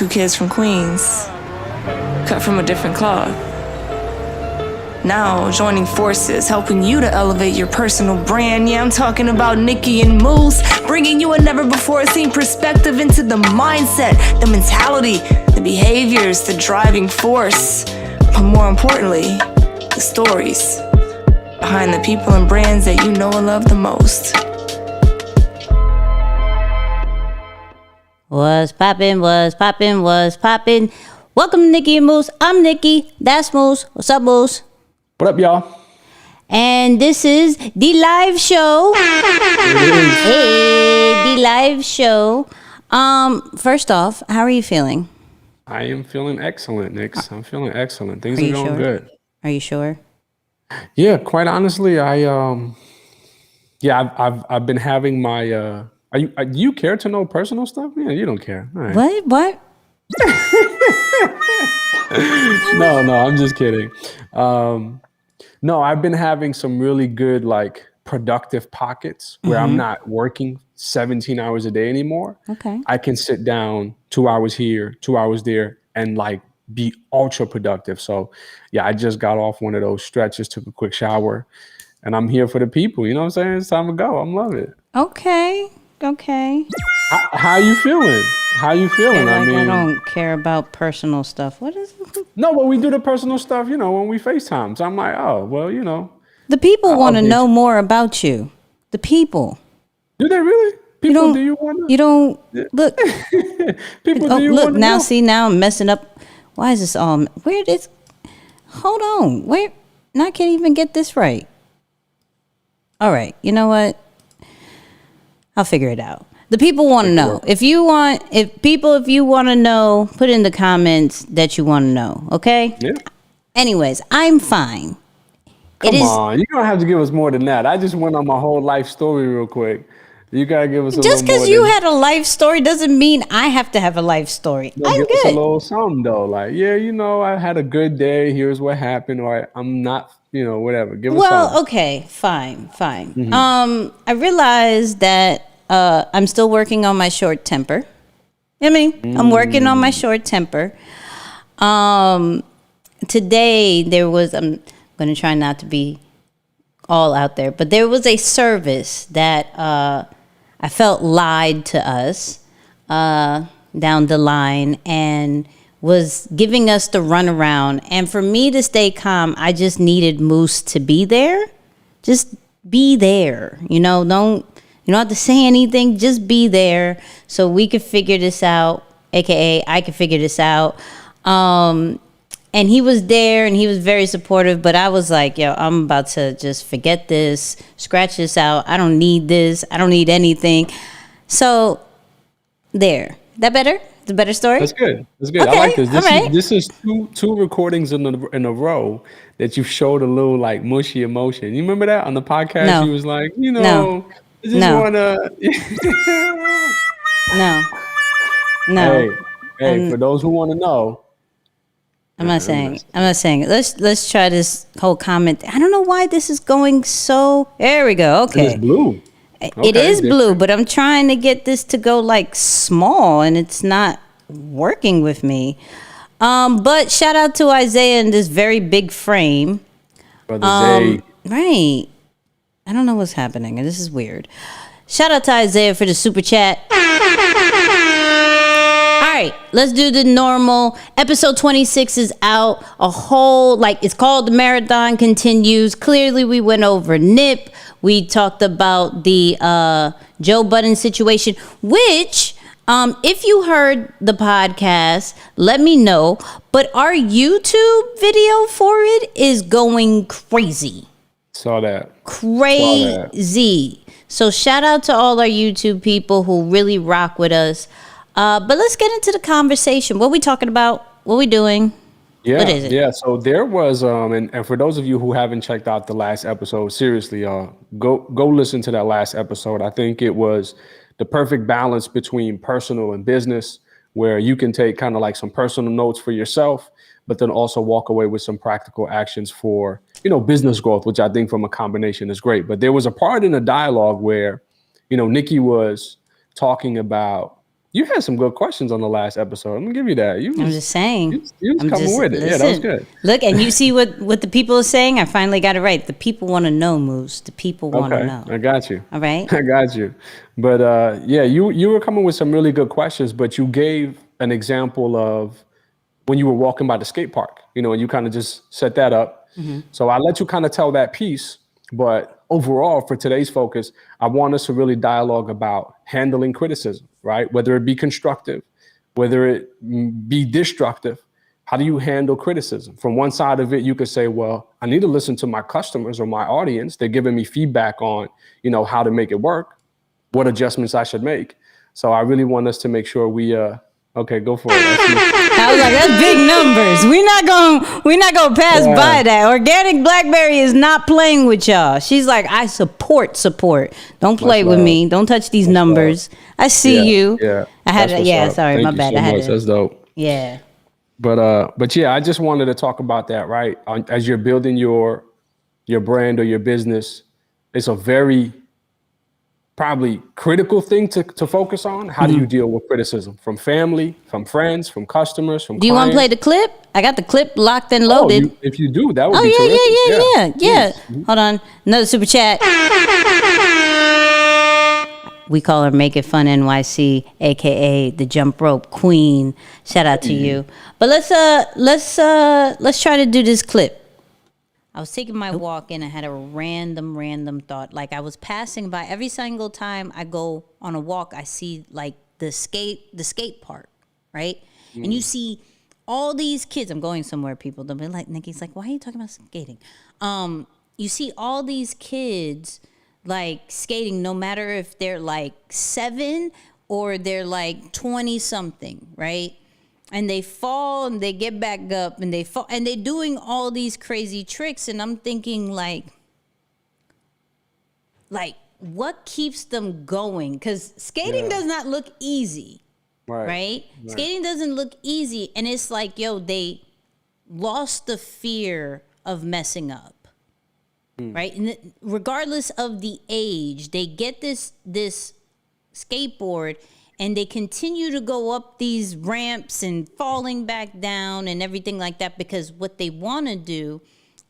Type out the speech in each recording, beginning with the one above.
two kids from Queens, cut from a different cloth. Now, joining forces, helping you to elevate your personal brand. Yeah, I'm talking about Nicky and Moose, bringing you a never-before-seen perspective into the mindset, the mentality, the behaviors, the driving force, but more importantly, the stories behind the people and brands that you know and love the most. What's poppin', what's poppin', what's poppin'? Welcome to Nicky and Moose. I'm Nicky, that's Moose. What's up, Moose? What up, y'all? And this is the live show. Hey, the live show. First off, how are you feeling? I am feeling excellent, Nix. I'm feeling excellent. Things are going sure? good. Are you sure? Yeah, quite honestly, I've been having my. Do you care to know personal stuff? Yeah, you don't care. All right. What? No, I'm just kidding. No, I've been having some really good, like, productive pockets where I'm not working 17 hours a day anymore. Okay. I can sit down 2 hours here, 2 hours there, and like be ultra productive. So yeah, I just got off one of those stretches, took a quick shower, and I'm here for the people. You know what I'm saying? It's time to go. I'm loving it. Okay. How you feeling? How you feeling? I don't care about personal stuff. What is it? No, but we do the personal stuff, when we FaceTime. So I'm like, oh, well, The people want to know more about you. The people. Do they really? People, do you want to? You don't look. People, do you look want to now? know? See, now I'm messing up. Why is this all? Where is? Hold on. Where? Now I can't even get this right. All right. You know what? I'll figure it out. The people want to know. If you want to know, put in the comments that you want to know. Okay. Yeah. Anyways, I'm fine. Come on, you don't have to give us more than that. I just went on my whole life story real quick. You gotta give us a just little more. Just because you had a life story doesn't mean I have to have a life story. I'm give good. Us a little something though, like I had a good day. Here's what happened, or I'm not, whatever. Give us something. Well, okay, fine. I realized that I'm still working on my short temper. I'm working on my short temper. Today I'm going to try not to be all out there, but there was a service that I felt lied to us down the line and was giving us the runaround. And for me to stay calm, I just needed Moose to be there. Just be there. You don't have to say anything. Just be there so we could figure this out, AKA I could figure this out. And he was there and he was very supportive, but I was like, yo, I'm about to just forget this, scratch this out. I don't need this. I don't need anything. So there. That better? It's a better story? That's good. Okay, I like this. This is two recordings in a row that you showed a little like mushy emotion. You remember that on the podcast? No. He was like, No. I just wanna No. Hey, for those who want to know. I'm not saying it. Let's try this whole comment. I don't know why this is going so. There we go. Okay. It's blue. It is blue, but I'm trying to get this to go like small, and it's not working with me. But shout out to Isaiah in this very big frame. Brother Zay. Right. I don't know what's happening, and this is weird. Shout out to Isaiah for the super chat. All right, let's do the normal. Episode 26 is out. It's called The Marathon Continues. Clearly, we went over Nip. We talked about the Joe Budden situation, which, if you heard the podcast, let me know. But our YouTube video for it is going crazy. Saw that. Crazy. So shout out to all our YouTube people who really rock with us. But let's get into the conversation. What are we talking about? What are we doing? Yeah, what is it? Yeah. So there was, and for those of you who haven't checked out the last episode, seriously, go listen to that last episode. I think it was the perfect balance between personal and business, where you can take kind of like some personal notes for yourself, but then also walk away with some practical actions for, business growth, which I think from a combination is great. But there was a part in the dialogue where, Nicky was talking about You had some good questions on the last episode. I'm gonna give you that. I'm just saying. You was coming with it. Yeah, that was good. Look, and you see what the people are saying? I finally got it right. The people want to know, Moose. The people want to know. I got you. All right? I got you. But yeah, you were coming with some really good questions, but you gave an example of when you were walking by the skate park, and you kind of just set that up. Mm-hmm. So I'll let you kind of tell that piece. But overall, for today's focus, I want us to really dialogue about handling criticism, right? Whether it be constructive, whether it be destructive. How do you handle criticism? From one side of it, you could say, well, I need to listen to my customers or my audience. They're giving me feedback on, how to make it work, what adjustments I should make. So I really want us to make sure we, okay, go for it. I was like, that's big numbers. We're not gonna pass by that. Organic Blackberry is not playing with y'all. She's like, I support. Don't play with me. Don't touch these numbers. I see you. Yeah. I had sorry, Thank my bad. So much. That's dope. Yeah. But yeah, I just wanted to talk about that, right? As you're building your brand or your business, it's a very probably critical thing to focus on. How do you deal with criticism from family, from friends, from customers, from Do you want to play the clip? I got the clip locked and loaded. If you do, that would be terrific. Yeah. Hold on. Another super chat. We call her Make It Fun NYC, aka the Jump Rope Queen. Shout out to you. But let's try to do this clip. I was taking my walk and I had a random thought. Like I was passing by every single time I go on a walk, I see like the skate park, right? And you see all these kids. I'm going somewhere, people. They'll be like, Nicky's like, why are you talking about skating? You see all these kids like skating, no matter if they're like 7 or they're like 20 something, right? And they fall and they get back up and they fall and they're doing all these crazy tricks. And I'm thinking like what keeps them going? Because skating does not look easy, right? Skating doesn't look easy. And it's like, they lost the fear of messing up, right? And regardless of the age, they get this skateboard and they continue to go up these ramps and falling back down and everything like that, because what they want to do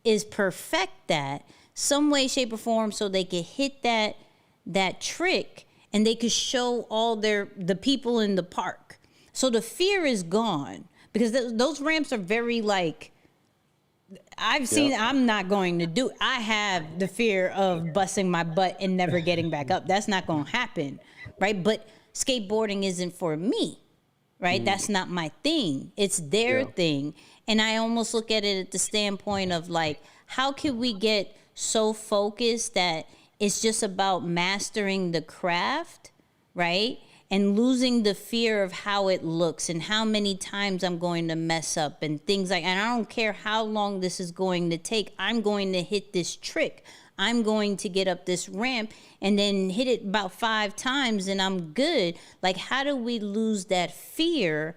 is perfect that some way, shape, or form so they can hit that trick and they could show all the people in the park. So the fear is gone, because those ramps are very like, I've seen, I'm not going to do, I have the fear of busting my butt and never getting back up. That's not going to happen, right? But skateboarding isn't for me, right? That's not my thing. It's their thing. And I almost look at it at the standpoint of like, how can we get so focused that it's just about mastering the craft, right? And losing the fear of how it looks and how many times I'm going to mess up and things like, and I don't care how long this is going to take. I'm going to hit this trick. I'm going to get up this ramp and then hit it about 5 times and I'm good. Like, how do we lose that fear,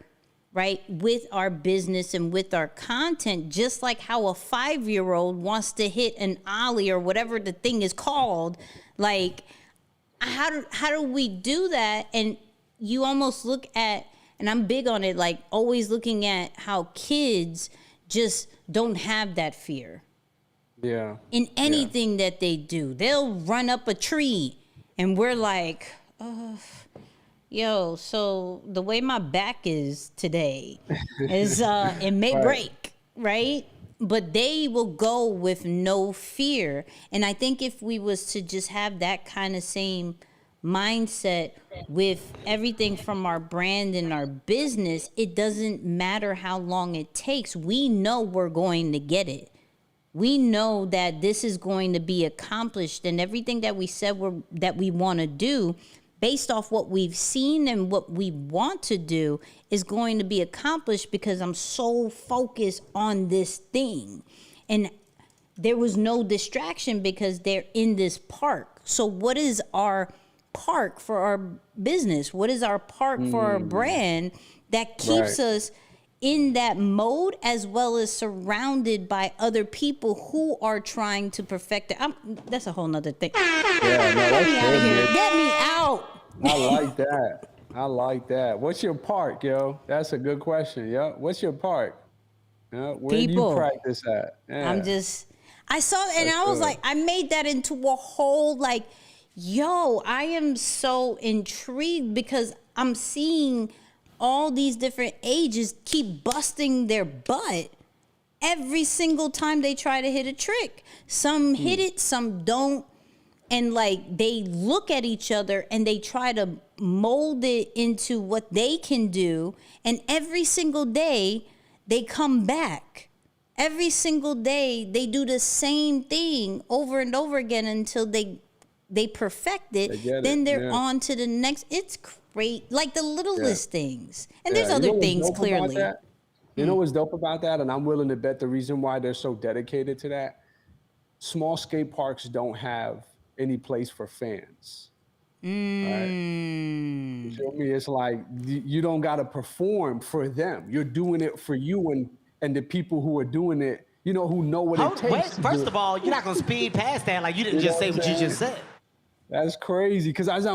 right, with our business and with our content? Just like how a 5-year-old wants to hit an ollie or whatever the thing is called. Like, how do we do that? And you almost look at, and I'm big on it, like always looking at how kids just don't have that fear. Yeah. In anything that they do, they'll run up a tree and we're like, so the way my back is today is it may break, right? But they will go with no fear. And I think if we was to just have that kind of same mindset with everything from our brand and our business, it doesn't matter how long it takes. We know we're going to get it. We know that this is going to be accomplished, and everything that we said that we want to do based off what we've seen and what we want to do is going to be accomplished because I'm so focused on this thing. And there was no distraction because they're in this park. So what is our park for our business? What is our park for our brand that keeps us in that mode, as well as surrounded by other people who are trying to perfect it? That's a whole nother thing. Yeah, no, that's Get me out of here. Get me out. I like that. I like that. What's your park, yo? That's a good question. Yeah. What's your park? Yeah. Where do you People. practice at? I'm Yeah. just, I saw it and That's I was good. like, I made that into a whole, like, yo, I am so intrigued because I'm seeing all these different ages keep busting their butt every single time they try to hit a trick. Some hit it, some don't. And like they look at each other and they try to mold it into what they can do. And every single day they come back. Every single day they do the same thing over and over again until they perfect I it. get it. Then they're Yeah. on to the next. It's great. Like the Yeah. littlest things. And there's Yeah. You other know what's things dope about clearly. that? You know what's dope about that? And I'm willing to bet the reason why they're so dedicated to that. Small skate parks don't have any place for fans. Right. You Mm. feel me? It's like you don't got to perform for them. You're doing it for you and the people who are doing it, who know what it Hold, wait, takes to do first it. of all, you're not gonna speed past that like you didn't You know just what say I'm what you saying? just said. That's crazy. Because as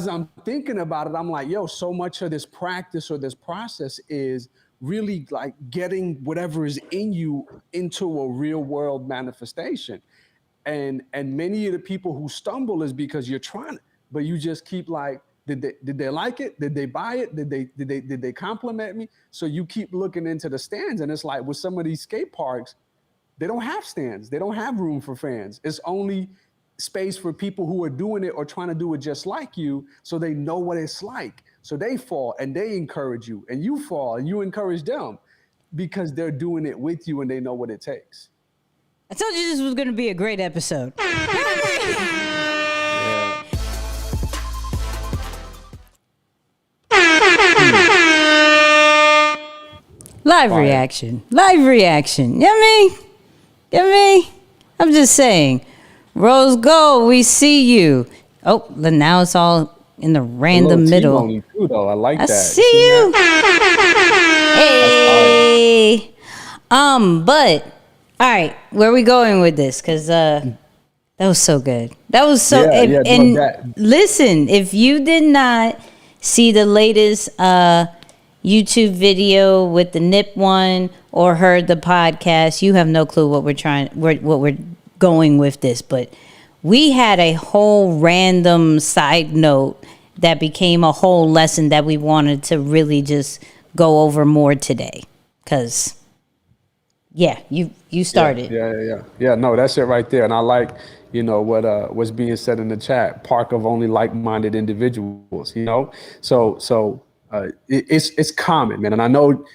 I'm thinking about it, I'm like, yo, so much of this practice or this process is really like getting whatever is in you into a real world manifestation. And many of the people who stumble is because you're trying, but you just keep like, did they like it? Did they buy it? Did they compliment me? So you keep looking into the stands, and it's like with some of these skate parks, they don't have stands. They don't have room for fans. It's only space for people who are doing it or trying to do it just like you, so they know what it's like. So they fall and they encourage you, and you fall and you encourage them because they're doing it with you and they know what it takes. I told you this was going to be a great episode. Yeah. Live Fire. reaction. Live reaction. You know what I mean? You know what I mean? I'm just saying. Rose Gold, we see you. Oh, now it's all in the A random little middle. T-bony too, though. I like I that. see See you. that? Hey. But all right, where are we going with this? Because that was so good. That was so. Yeah, yeah, no, and that- listen, if you did not see the latest YouTube video with the Nip one or heard the podcast, you have no clue what we're going with this. But we had a whole random side note that became a whole lesson that we wanted to really just go over more today. Because yeah, you started. Yeah. No, that's it right there. And I like, what's being said in the chat. Park of only like-minded individuals. It's common, man. And I know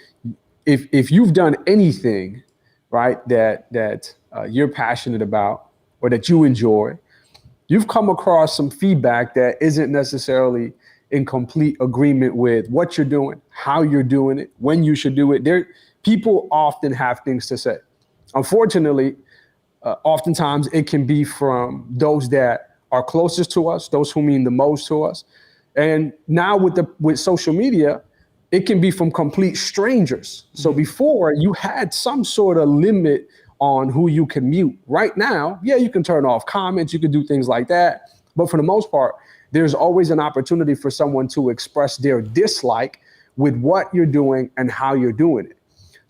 if you've done anything, right, that you're passionate about or that you enjoy, you've come across some feedback that isn't necessarily in complete agreement with what you're doing, how you're doing it, when you should do it. People often have things to say. Unfortunately, oftentimes it can be from those that are closest to us, those who mean the most to us. And now with social media, it can be from complete strangers. So before, you had some sort of limit on who you can mute. Right now, yeah, you can turn off comments, you can do things like that. But for the most part, there's always an opportunity for someone to express their dislike with what you're doing and how you're doing it.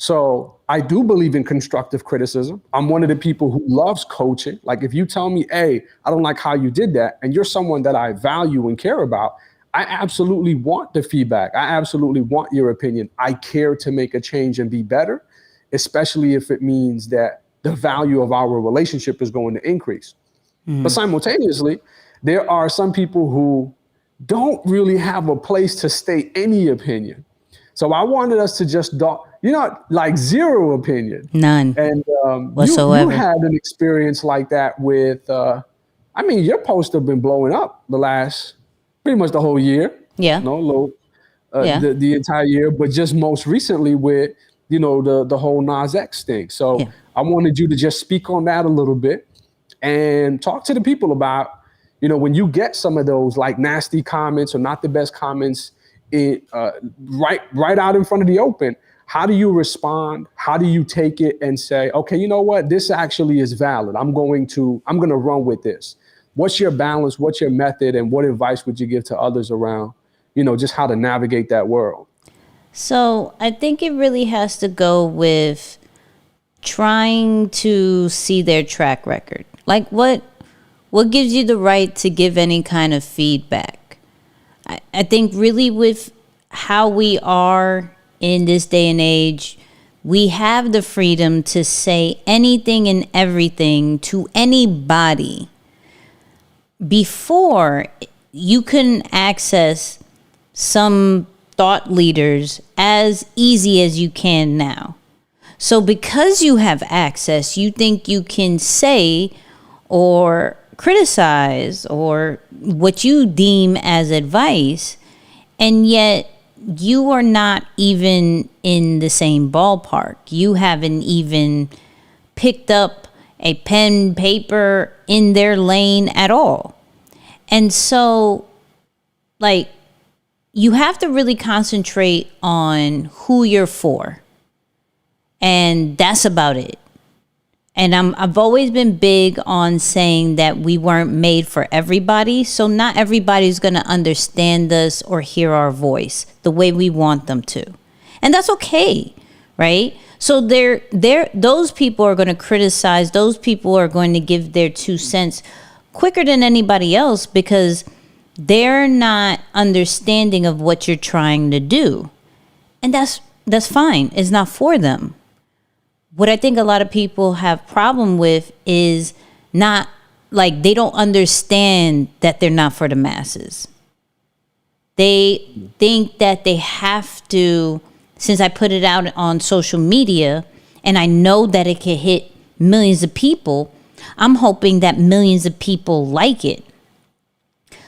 So I do believe in constructive criticism. I'm one of the people who loves coaching. Like if you tell me, hey, I don't like how you did that, and you're someone that I value and care about, I absolutely want the feedback. I absolutely want your opinion. I care to make a change and be better, especially if it means that the value of our relationship is going to increase. But simultaneously, there are some people who don't really have a place to state any opinion. So I wanted us to just, like zero opinion. None. And whatsoever. you had an experience like that with, your posts have been blowing up pretty much the whole year. Yeah. Yeah. The entire year, but just most recently with, the whole Nas X thing. So Yeah. I wanted you to just speak on that a little bit and talk to the people about, when you get some of those like nasty comments or not the best comments right out in front of the open. How do you respond? How do you take it and say, okay, you know what? This actually is valid. I'm going to run with this. What's your balance? What's your method? And what advice would you give to others around, just how to navigate that world? So I think it really has to go with trying to see their track record. Like what gives you the right to give any kind of feedback? I think really with how we are in this day and age, we have the freedom to say anything and everything to anybody. Before, you couldn't access some thought leaders as easy as you can now. So because you have access, you think you can say or criticize or what you deem as advice, and yet you are not even in the same ballpark. You haven't even picked up a pen, paper in their lane at all. And so, like, you have to really concentrate on who you're for. And that's about it. And I've always been big on saying that we weren't made for everybody. So not everybody's going to understand us or hear our voice the way we want them to. And that's okay, right? So those people are going to criticize. Those people are going to give their 2 cents quicker than anybody else because they're not understanding of what you're trying to do. And that's fine. It's not for them. What I think a lot of people have problem with is not like they don't understand that they're not for the masses. They think that they have to, since I put it out on social media and I know that it can hit millions of people, I'm hoping that millions of people like it.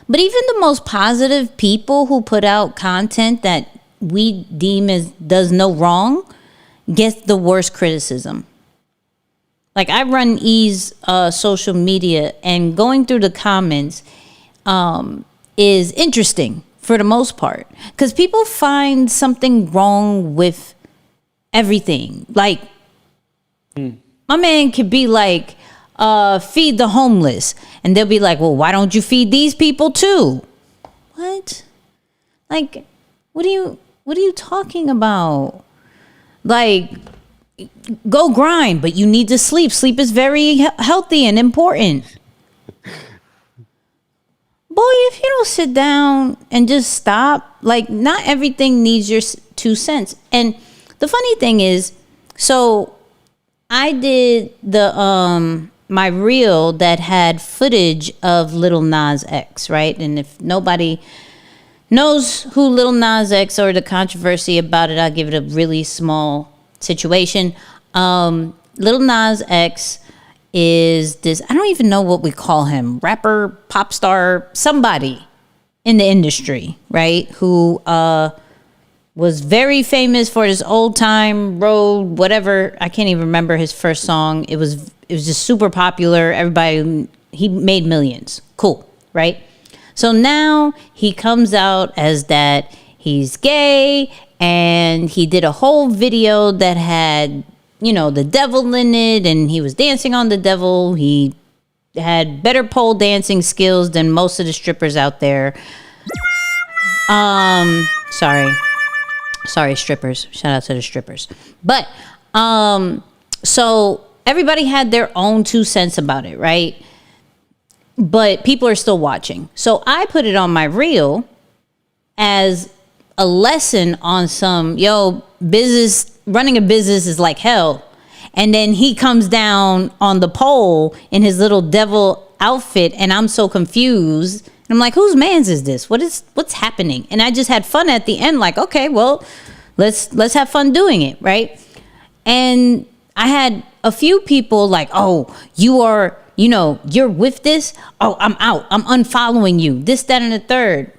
But even the most positive people who put out content that we deem as does no wrong gets the worst criticism. Like I run E's social media, and going through the comments is interesting for the most part because people find something wrong with everything. Like my man could be like, feed the homeless, and they'll be like, well, why don't you feed these people too? What? Like, what are you talking about? Like, go grind, but you need to sleep. Sleep is very healthy and important. Boy, if you don't sit down and just stop, like, not everything needs your 2 cents. And the funny thing is, so I did the my reel that had footage of Lil Nas X, right? And if nobody knows who Lil Nas X or the controversy about it, I'll give it a really small situation. Lil Nas X is this, I don't even know what we call him, rapper, pop star, somebody in the industry, right? Who was very famous for his old time road, whatever. I can't even remember his first song. It was just super popular. Everybody, he made millions. Cool, right? So now he comes out as that he's gay, and he did a whole video that had, the devil in it, and he was dancing on the devil. He had better pole dancing skills than most of the strippers out there. Sorry, strippers. Shout out to the strippers. But, so everybody had their own 2 cents about it, right? But people are still watching. So I put it on my reel as a lesson on running a business is like hell. And then he comes down on the pole in his little devil outfit, and I'm so confused. And I'm like, whose man's is this? What's happening? And I just had fun at the end, like, okay, well, let's have fun doing it, right? And I had a few people like, oh, you're with this? Oh, I'm out. I'm unfollowing you. This, that, and the third.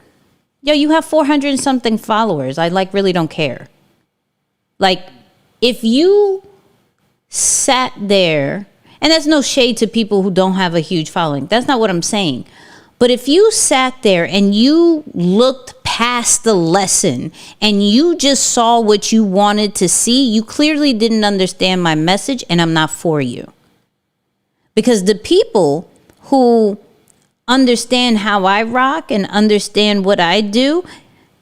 Yo, you have 400 and something followers. I really don't care. Like, if you sat there, and that's no shade to people who don't have a huge following. That's not what I'm saying. But if you sat there and you looked past the lesson and you just saw what you wanted to see, you clearly didn't understand my message, and I'm not for you. Because the people who understand how I rock and understand what I do,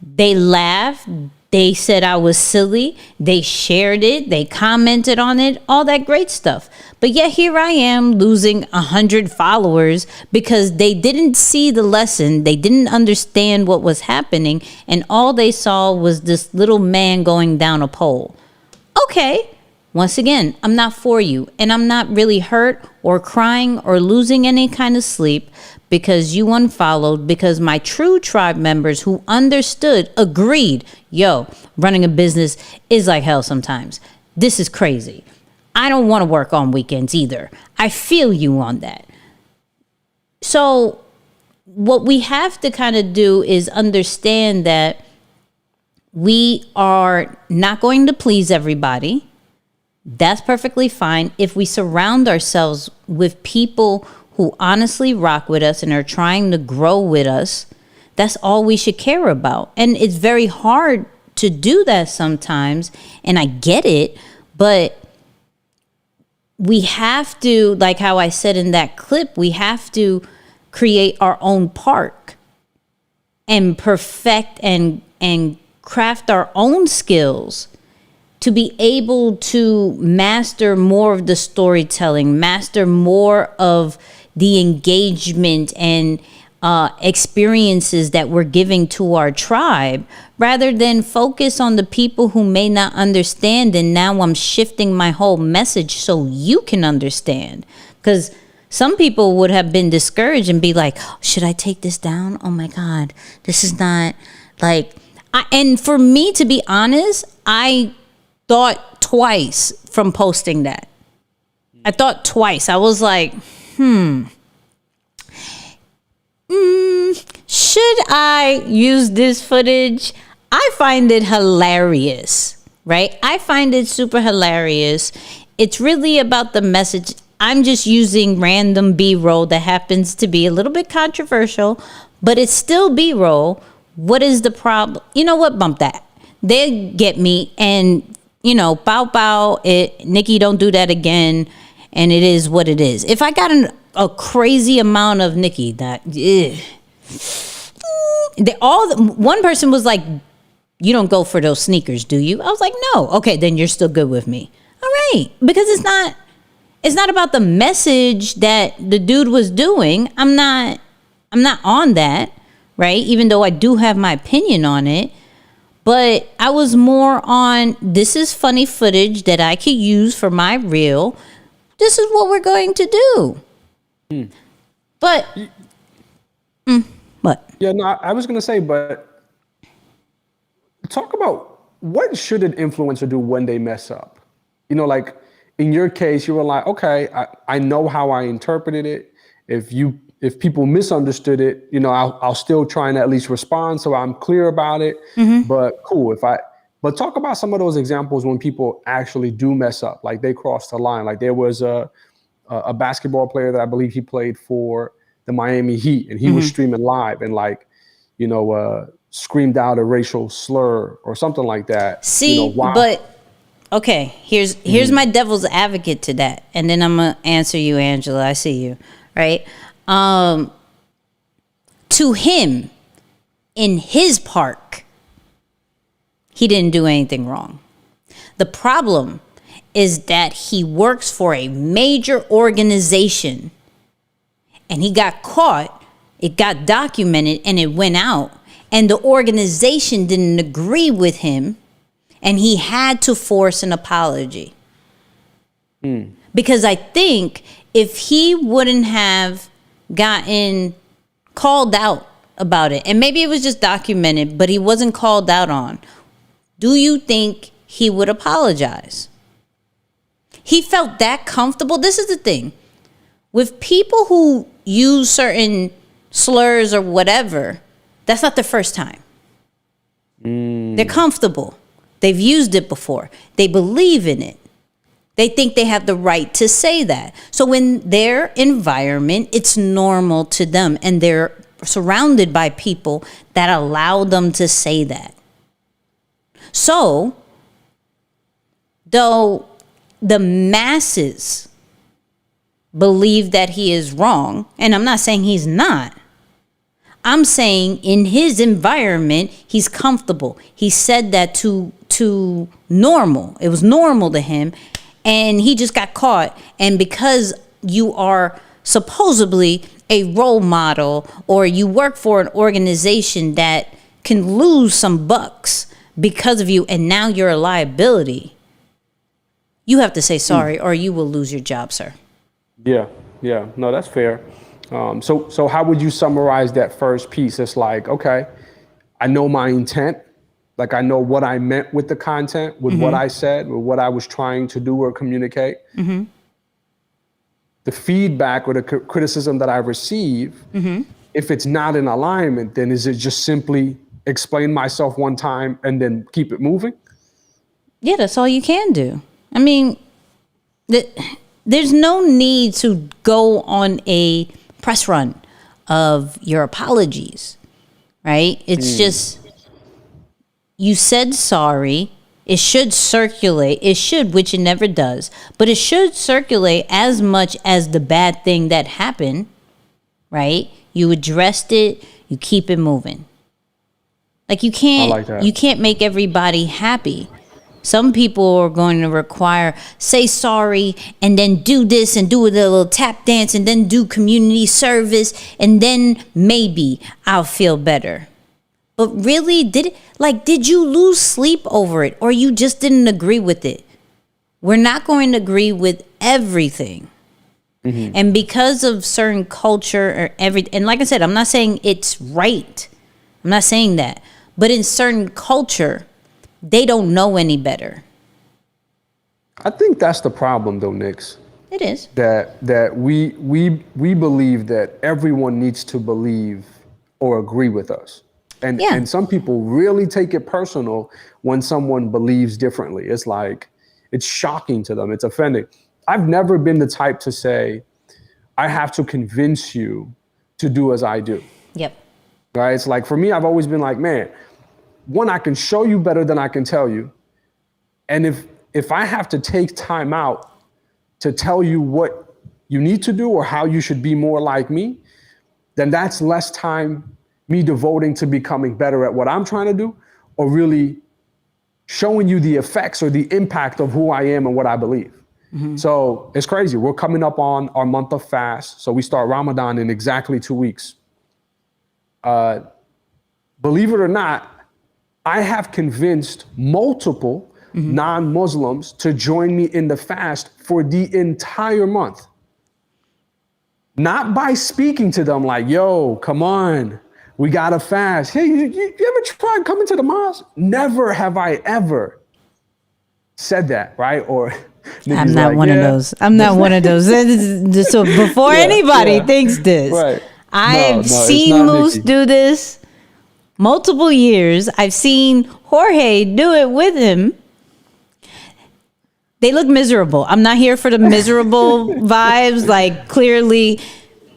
They laughed. They said I was silly. They shared it. They commented on it, all that great stuff. But yet here I am losing 100 followers because they didn't see the lesson. They didn't understand what was happening. And all they saw was this little man going down a pole. Okay. Once again, I'm not for you. And I'm not really hurt or crying or losing any kind of sleep because you unfollowed, because my true tribe members who understood, agreed, yo, running a business is like hell sometimes. This is crazy. I don't want to work on weekends either. I feel you on that. So what we have to kind of do is understand that we are not going to please everybody. That's perfectly fine. If we surround ourselves with people who honestly rock with us and are trying to grow with us, that's all we should care about. And it's very hard to do that sometimes, and I get it, but we have to, like how I said in that clip, we have to create our own park and perfect and craft our own skills to be able to master more of the storytelling, master more of the engagement and experiences that we're giving to our tribe, rather than focus on the people who may not understand. And now I'm shifting my whole message so you can understand. Because some people would have been discouraged and be like, should I take this down? Oh my God, this is not like, and for me, to be honest, I thought twice from posting that. I thought twice. I was like, should I use this footage? I find it hilarious, right? I find it super hilarious. It's really about the message. I'm just using random B-roll that happens to be a little bit controversial, but it's still B-roll. What is the problem? You know what? Bump that. They get me, and bow bow. Nikki, don't do that again. And it is what it is. If I got a crazy amount of Nikki, one person was like, "You don't go for those sneakers, do you?" I was like, "No." Okay, then you're still good with me. All right, because it's not about the message that the dude was doing. I'm not on that, right? Even though I do have my opinion on it. But I was more on, this is funny footage that I could use for my reel. This is what we're going to do. But, what? Yeah, no, I was going to say, but talk about what should an influencer do when they mess up? Like in your case, you were like, okay, I know how I interpreted it. If people misunderstood it, I'll still try and at least respond so I'm clear about it. But cool, but talk about some of those examples when people actually do mess up, like they cross the line. Like there was a basketball player that I believe he played for the Miami Heat, and he was streaming live and screamed out a racial slur or something like that. See, but okay, here's my devil's advocate to that, and then I'm gonna answer you, Angela. I see you, right? To him, in his park, he didn't do anything wrong. The problem is that he works for a major organization and he got caught, it got documented, and it went out. And the organization didn't agree with him, and he had to force an apology. Because I think if he wouldn't have gotten called out about it, and maybe it was just documented, but he wasn't called out on, do you think he would apologize? He felt that comfortable. This is the thing. With people who use certain slurs or whatever, that's not the first time. They're comfortable. They've used it before. They believe in it. They think they have the right to say that. So in their environment, it's normal to them, and they're surrounded by people that allow them to say that. So, though the masses believe that he is wrong, and I'm not saying he's not, I'm saying in his environment, he's comfortable. He said that to normal. It was normal to him, and he just got caught. And because you are supposedly a role model, or you work for an organization that can lose some bucks because of you, and now you're a liability, you have to say sorry, or you will lose your job, sir. Yeah. No, that's fair. So how would you summarize that first piece? It's like, okay, I know my intent. Like, I know what I meant with the content, with what I said, with what I was trying to do or communicate. The feedback or the criticism that I receive, if it's not in alignment, then is it just simply explain myself one time and then keep it moving? Yeah, that's all you can do. I mean, there's no need to go on a press run of your apologies, right? It's just, you said sorry. It should circulate. It should, which it never does, but it should circulate as much as the bad thing that happened, right? You addressed it, you keep it moving. Like, you can't make everybody happy. Some people are going to require, say sorry, and then do this and do a little tap dance and then do community service, and then maybe I'll feel better. But really, did you lose sleep over it, or you just didn't agree with it? We're not going to agree with everything. And because of certain culture or and like I said, I'm not saying it's right. I'm not saying that. But in certain culture, they don't know any better. I think that's the problem, though, Nix. It is. That we believe that everyone needs to believe or agree with us. And some people really take it personal when someone believes differently. It's like, it's shocking to them. It's offending. I've never been the type to say, I have to convince you to do as I do. Yep. Right? It's like, for me, I've always been like, man, one, I can show you better than I can tell you. And if I have to take time out to tell you what you need to do or how you should be more like me, then that's less time me devoting to becoming better at what I'm trying to do, or really showing you the effects or the impact of who I am and what I believe. So it's crazy. We're coming up on our month of fast. So we start Ramadan in exactly 2 weeks. Believe it or not, I have convinced multiple non-Muslims to join me in the fast for the entire month. Not by speaking to them like, yo, come on, we gotta fast. Hey, you ever tried coming to the mosque? Never have I ever said that, right? Or I'm not one of those. I'm not one of those. So before anybody thinks this, right. I've seen Moose do this multiple years. I've seen Jorge do it with him. They look miserable. I'm not here for the miserable vibes. Like, clearly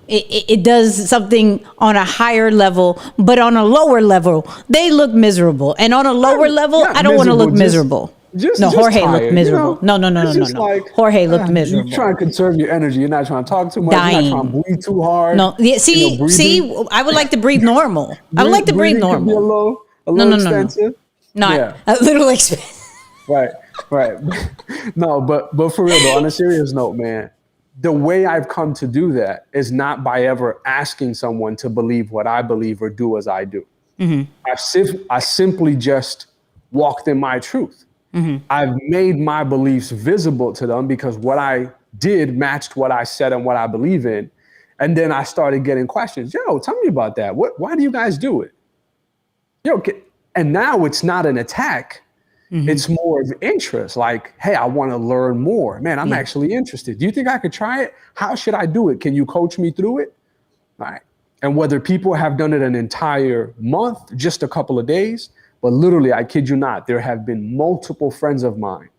it does something on a higher level, but on a lower level, they look miserable. And on a lower level, I don't want to look miserable. Jorge tired, looked miserable. You know? No. Like, Jorge looked miserable. You're trying to conserve your energy. You're not trying to talk too much. Dying. You're not trying to breathe too hard. No, yeah, see, I would like to breathe normal. I would like to breathe normal. Be a little expensive. Not a little expensive. Right. No, but for real though, on a serious note, man, the way I've come to do that is not by ever asking someone to believe what I believe or do as I do. I simply just walked in my truth. I've made my beliefs visible to them because what I did matched what I said and what I believe in. And then I started getting questions. Yo, tell me about that. Why do you guys do it? And now it's not an attack. It's more of interest. Like, hey, I want to learn more. Man, I'm actually interested. Do you think I could try it? How should I do it? Can you coach me through it? All right. And whether people have done it an entire month, just a couple of days, but literally, I kid you not, there have been multiple friends of mine,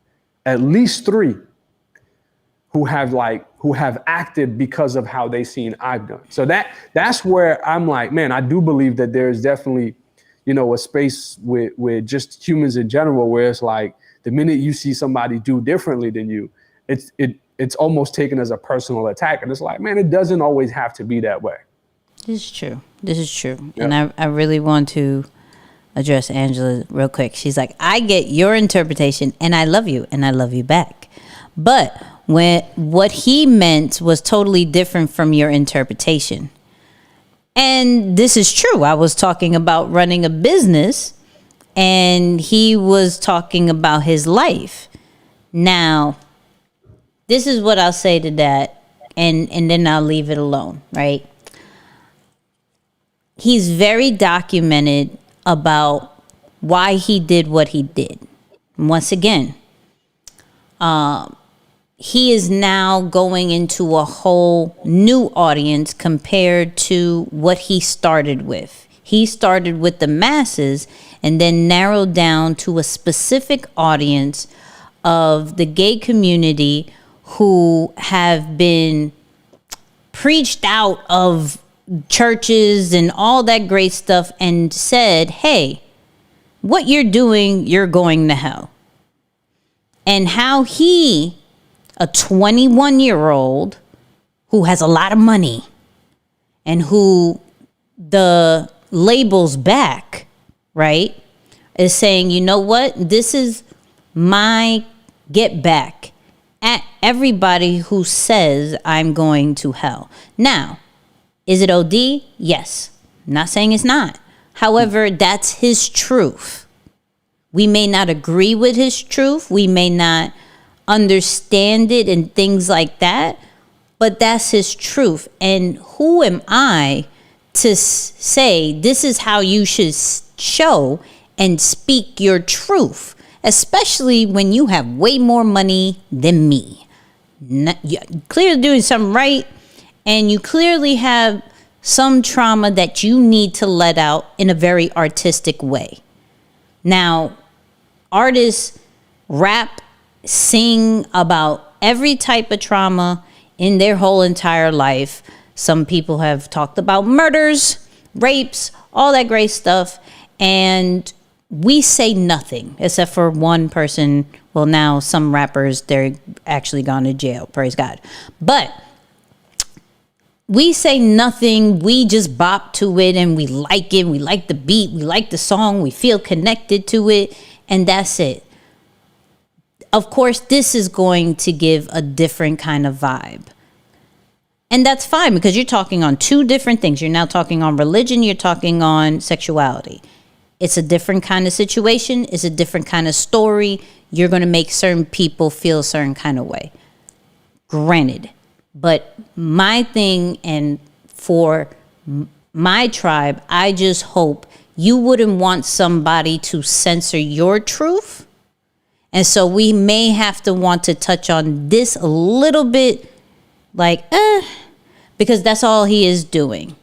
at least 3, who have acted because of how they seen I've done. So that's where I'm like, man, I do believe that there is definitely, a space with just humans in general, where it's like the minute you see somebody do differently than you, it's almost taken as a personal attack. And it's like, man, it doesn't always have to be that way. This is true. This is true. Yep. And I really want to address Angela real quick. She's like, I get your interpretation and I love you and I love you back. But what he meant was totally different from your interpretation. And this is true. I was talking about running a business and he was talking about his life. Now, this is what I'll say to that, and then I'll leave it alone, right? He's very documented about why he did what he did. And once again, he is now going into a whole new audience compared to what he started with. He started with the masses and then narrowed down to a specific audience of the gay community who have been preached out of churches and all that great stuff and said, hey, what you're doing, you're going to hell. And how he, a 21-year-old who has a lot of money and who the label's back, right, is saying, you know what, this is my get back at everybody who says I'm going to hell. Now, is it OD? Yes. I'm not saying it's not. However, that's his truth. We may not agree with his truth. We may not understand it and things like that, but that's his truth. And who am I to say this is how you should show and speak your truth, especially when you have way more money than me? You're clearly doing something right, and you clearly have some trauma that you need to let out in a very artistic way. Now, artists rap, sing about every type of trauma in their whole entire life. Some people have talked about murders, rapes, all that great stuff, and we say nothing except for one person. Well, now some rappers, they're actually gone to jail, praise God. But we say nothing. We just bop to it and we like it. We like the beat. We like the song. We feel connected to it. And that's it. Of course, this is going to give a different kind of vibe. And that's fine because you're talking on two different things. You're now talking on religion. You're talking on sexuality. It's a different kind of situation. It's a different kind of story. You're going to make certain people feel a certain kind of way. Granted. But my thing, and for my tribe, I just hope you wouldn't want somebody to censor your truth. And so we may have to want to touch on this a little bit, like, because that's all he is doing.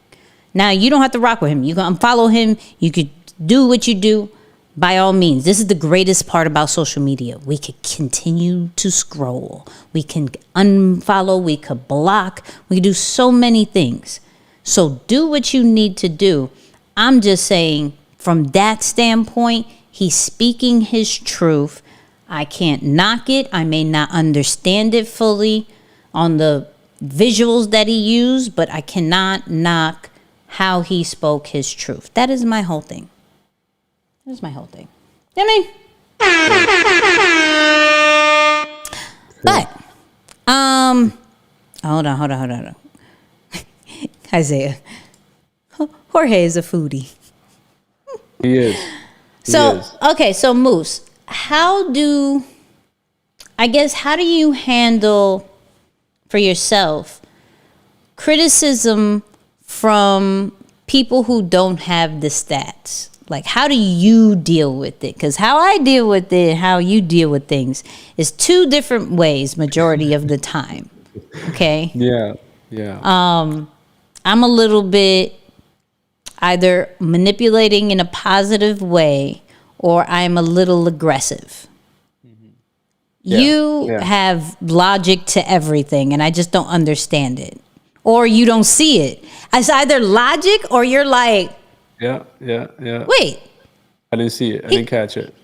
Now, you don't have to rock with him. You can unfollow him. You could do what you do. By all means, this is the greatest part about social media. We could continue to scroll. We can unfollow. We could block. We could do so many things. So do what you need to do. I'm just saying, from that standpoint, he's speaking his truth. I can't knock it. I may not understand it fully on the visuals that he used, but I cannot knock how he spoke his truth. That is my whole thing. That's my whole thing. You know what I mean? But, hold on. Isaiah. Jorge is a foodie. He is. Okay, so Moose, how do you handle for yourself criticism from people who don't have the stats? Like, how do you deal with it? Because how I deal with it and how you deal with things is two different ways majority of the time. Okay? Yeah. I'm a little bit either manipulating in a positive way or I'm a little aggressive. You have logic to everything and I just don't understand it. Or you don't see it. It's either logic or you're like, Yeah. wait. I didn't see it. I didn't catch it.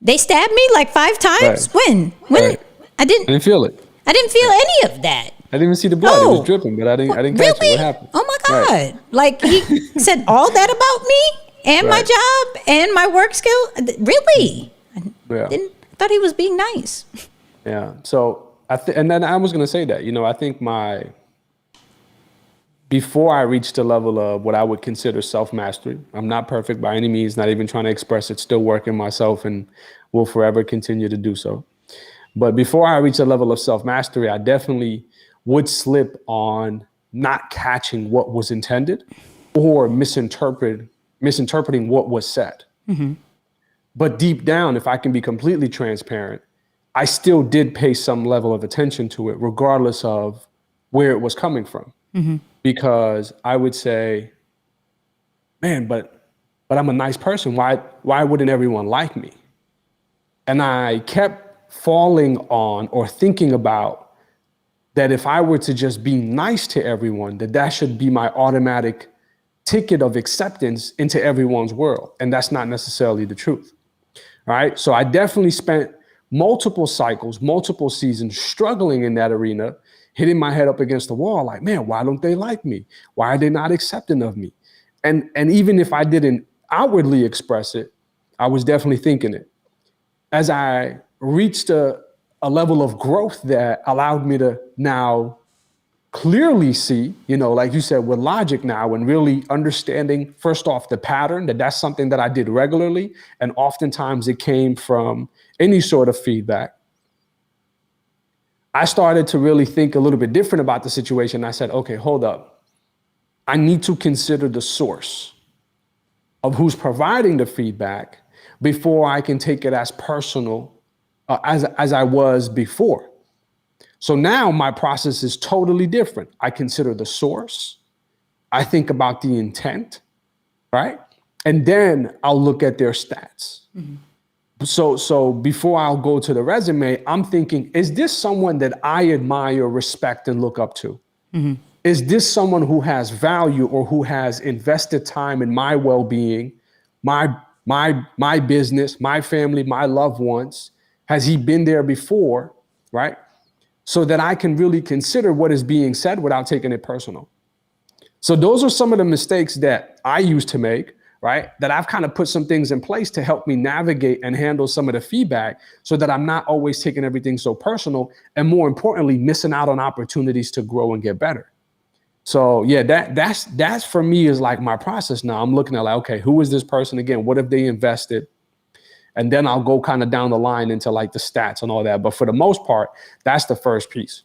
They stabbed me like 5 times? Right. When? Right. I didn't I didn't feel it. I didn't feel any of that. didn't even see the blood. It was dripping, but I didn't catch it. What happened? Oh my God. Right. Like he said all that about me and my job and my work skill. Really? I thought he was being nice. Yeah. So and then I was going to say that, I think before I reached the level of what I would consider self-mastery, I'm not perfect by any means, not even trying to express it, still working myself and will forever continue to do so. But before I reached a level of self-mastery, I definitely would slip on not catching what was intended or misinterpreting what was said. Mm-hmm. But deep down, if I can be completely transparent, I still did pay some level of attention to it, regardless of where it was coming from. Mm-hmm. Because I would say, man, but I'm a nice person. Why wouldn't everyone like me? And I kept falling on or thinking about that if I were to just be nice to everyone, that should be my automatic ticket of acceptance into everyone's world. And that's not necessarily the truth. Right? So I definitely spent multiple cycles, multiple seasons struggling in that arena, hitting my head up against the wall like, man, why don't they like me? Why are they not accepting of me? And even if I didn't outwardly express it, I was definitely thinking it. As I reached a level of growth that allowed me to now clearly see, like you said, with logic now and really understanding, first off, the pattern, that's something that I did regularly. And oftentimes it came from any sort of feedback. I started to really think a little bit different about the situation. I said, okay, hold up. I need to consider the source of who's providing the feedback before I can take it as personal as I was before. So now my process is totally different. I consider the source. I think about the intent, right? And then I'll look at their stats. Mm-hmm. So before I'll go to the resume, I'm thinking, is this someone that I admire, respect, and look up to? Mm-hmm. Is this someone who has value or who has invested time in my well-being, my business, my family, my loved ones? Has he been there before, right? So that I can really consider what is being said without taking it personal. So those are some of the mistakes that I used to make, right? That I've kind of put some things in place to help me navigate and handle some of the feedback so that I'm not always taking everything so personal and, more importantly, missing out on opportunities to grow and get better. So yeah, that's for me is like my process now. I'm looking at like, okay, who is this person again? What have they invested? And then I'll go kind of down the line into like the stats and all that. But for the most part, that's the first piece.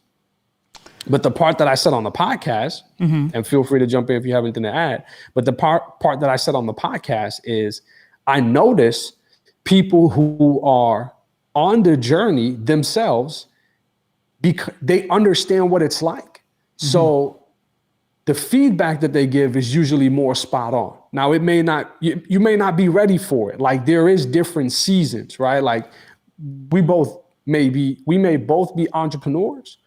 But the part that I said on the podcast, mm-hmm. and feel free to jump in if you have anything to add, but the part that I said on the podcast is I notice people who are on the journey themselves, because they understand what it's like. Mm-hmm. So the feedback that they give is usually more spot on. Now, it may not, you may not be ready for it. Like there is different seasons, right? Like we may both be entrepreneurs,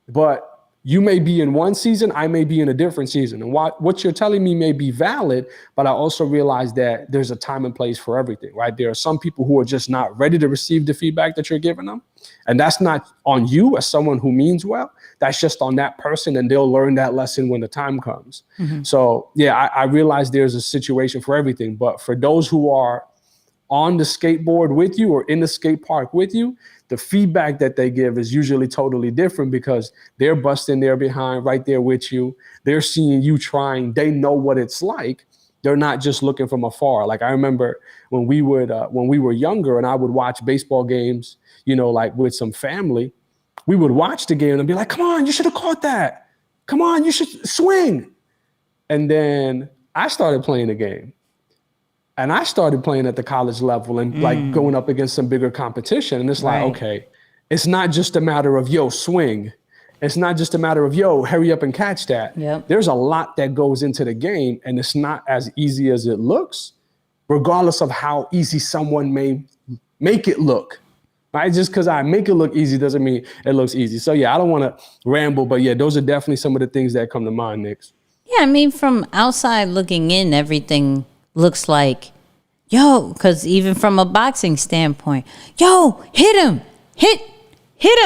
but you may be in one season, I may be in a different season. And what you're telling me may be valid, but I also realize that there's a time and place for everything, right? There are some people who are just not ready to receive the feedback that you're giving them. And that's not on you as someone who means well. That's just on that person, and they'll learn that lesson when the time comes. Mm-hmm. So yeah, I realize there's a situation for everything, but for those who are on the skateboard with you or in the skate park with you, the feedback that they give is usually totally different because they're busting their behind right there with you. They're seeing you trying. They know what it's like. They're not just looking from afar. Like I remember when we were younger and I would watch baseball games, like with some family, we would watch the game and be like, come on, you should have caught that. Come on, you should swing. And then I started playing the game. And I started playing at the college level and like going up against some bigger competition. And it's like, okay, it's not just a matter of, yo, swing. It's not just a matter of, yo, hurry up and catch that. Yep. There's a lot that goes into the game, and it's not as easy as it looks, regardless of how easy someone may make it look. Right? Just because I make it look easy doesn't mean it looks easy. So yeah, I don't want to ramble, but yeah, those are definitely some of the things that come to mind, Nix. Yeah, I mean, from outside looking in, everything looks like, because even from a boxing standpoint, yo, hit him, hit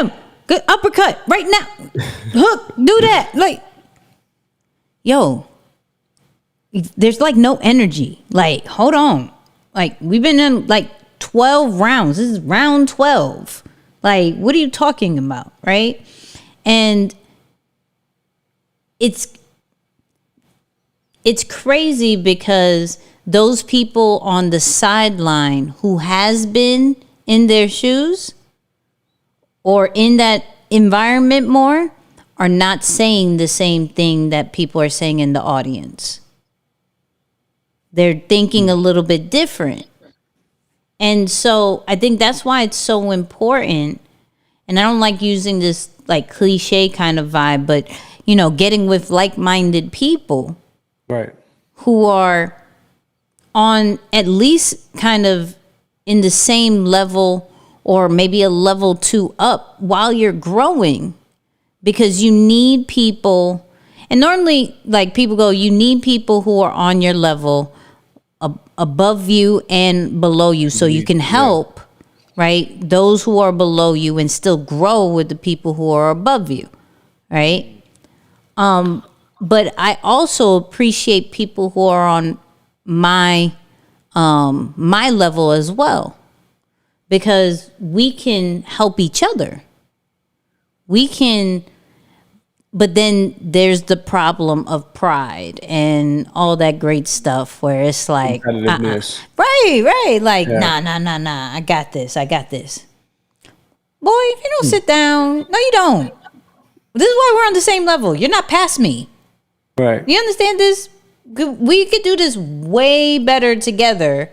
him, Good uppercut right now. Hook, do that. Like, yo, there's like no energy. Like, hold on. Like, we've been in like 12 rounds. This is round 12. Like, what are you talking about? Right? And it's crazy because those people on the sideline who has been in their shoes or in that environment more are not saying the same thing that people are saying in the audience. They're thinking a little bit different. And so I think that's why it's so important. And I don't like using this like cliche kind of vibe, but you know, getting with like-minded people, right, who are on at least kind of in the same level or maybe a level 2 up while you're growing, because you need people. And normally, like, people go, you need people who are on your level, above you and below you, so you can help, right, those who are below you and still grow with the people who are above you, right? But I also appreciate people who are on my level as well, because we can help each other. But then there's the problem of pride and all that great stuff where it's like, right, like, nah, I got this. Boy, if you don't sit down, no, you don't. This is why we're on the same level. You're not past me. right. You understand this? We could do this way better together.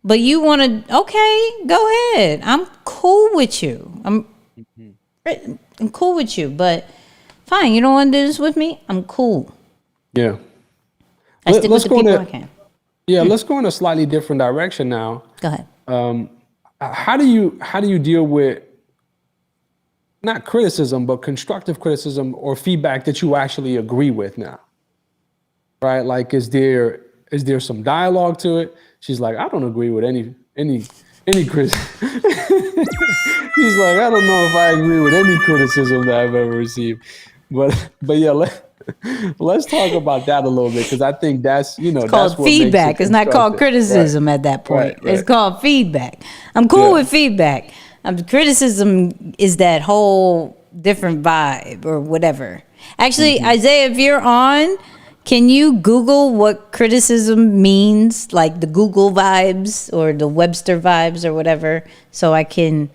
But you want to, okay, go ahead. I'm cool with you. I'm cool with you. But fine, you don't want to do this with me? I'm cool. Yeah. I stick with the people I can. Yeah, let's go in a slightly different direction now. Go ahead. How do you deal with not criticism, but constructive criticism or feedback that you actually agree with now? Right? Like, is there some dialogue to it? She's like, I don't agree with any criticism. He's like, I don't know if I agree with any criticism that I've ever received. But yeah, let's talk about that a little bit, because I think that's, you know, it's called that's what feedback. makes it It's not called criticism at that point. Right. It's called feedback. I'm cool with feedback. Criticism is that whole different vibe or whatever. Actually, Isaiah, if you're on, can you Google what criticism means, like the Google vibes or the Webster vibes or whatever, so I can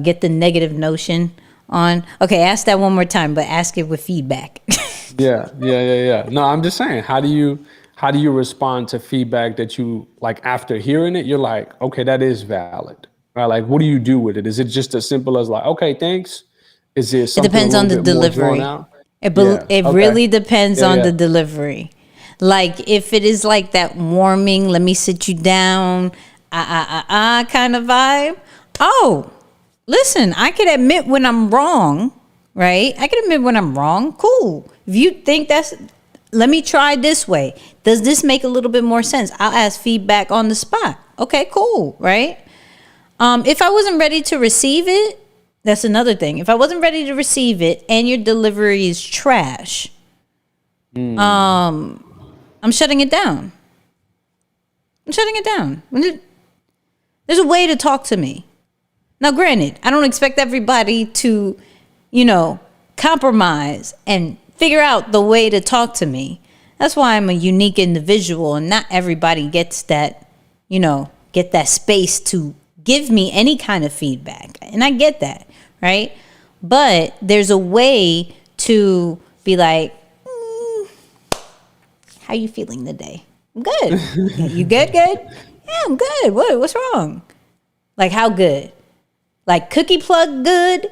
get the negative notion on? Okay, ask that one more time, but ask it with feedback. Yeah. No, I'm just saying, how do you respond to feedback that you, like, after hearing it, you're like, okay, that is valid, right? Like, what do you do with it? Is it just as simple as like, okay, thanks? Is it something depends on the delivery. It really depends on the delivery. Like, if it is like that warming, let me sit you down, kind of vibe. Oh, listen, I can admit when I'm wrong, right? I can admit when I'm wrong. Cool. If you think let me try this way. Does this make a little bit more sense? I'll ask feedback on the spot. Okay, cool, right? If I wasn't ready to receive it, that's another thing. If I wasn't ready to receive it and your delivery is trash, I'm shutting it down. There's a way to talk to me. Now, granted, I don't expect everybody to, compromise and figure out the way to talk to me. That's why I'm a unique individual, and not everybody gets that, get that space to give me any kind of feedback. And I get that, right? But there's a way to be like, how you feeling today? I'm good. You good? Yeah, I'm good. What's wrong? Like, how good? Like cookie plug good?